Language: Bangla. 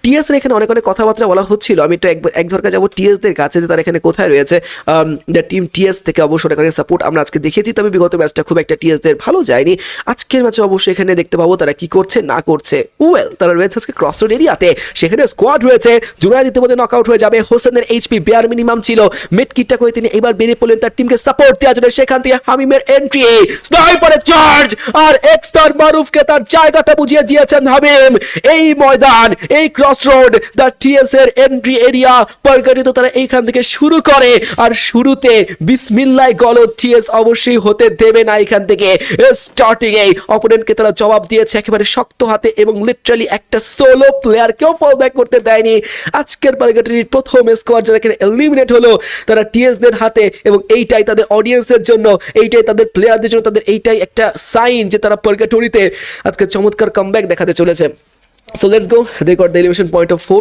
টিএস এর এখানে অনেক অনেক কথাবার্তা বলা হচ্ছিল। আমি একটু এক ধরকা যাবো টিএস দের কাছে যে তারা এখানে কোথায় রয়েছে। টিম টিএস থেকে অবশ্যই এখানে সাপোর্ট আমরা আজকে দেখেছি, তবে বিগত ম্যাচটা খুব একটা টিএস দের ভালো যায়নি। আজকের ম্যাচে অবশ্যই এখানে দেখতে পাবো তারা কি করছে না করছে। ওয়েল, তারা রয়েছে আজকে ক্রস রোড এরিয়াতে, সেখানে স্কোয়াড রয়েছে। জুনায়েদ ইতিমধ্যে নকআউট হয়ে যাবে। হোসেনের এইচপি বেয়ার মিনিমাম ছিল, মিড কিটটা করে তিনি এবার বেরিয়ে পড়লেন তার টিমকে সাপোর্ট দেওয়ার জন্য। সেখান থেকে হামিমের এন্ট্রি, স্নাইপারের চার্জ, আর এক্সটার মারুফকে তার জায়গাটা বুঝিয়ে দিয়েছেন হামিম। এই ময়দান, এই ক্রস রোড, দ্য টিএস এর এন্ট্রি এরিয়া পরিগঠিত তারা এইখান থেকে শুরু করে। আর শুরুতে বিসমিল্লাহ গলদ টিএস অবশ্যই হতে দেবে না। এখান থেকে স্টার্টিং এ অপোনেন্টকে তারা জবাব দিয়েছে একেবারে শক্ত হাতে, এবং লিটারালি একটা সোলো প্লেয়ারকেও ফল ব্যাক করতে দেয়নি। আজকের পরিগঠিত প্রথম স্কোয়াড যারা এখানে এলিমিনেট হলো তারা টিএস দের হাতে, এবং এইটাই তাদের অডিয়েন্সের জন্য, এইটাই তাদের প্লেয়ারদের জন্য, তাদের এইটাই একটা সাইন যে তারা পরিগঠিতে আজকে চমৎকার কামব্যাক দেখাতে চলেছে। So let's go, they got the elimination point of 4।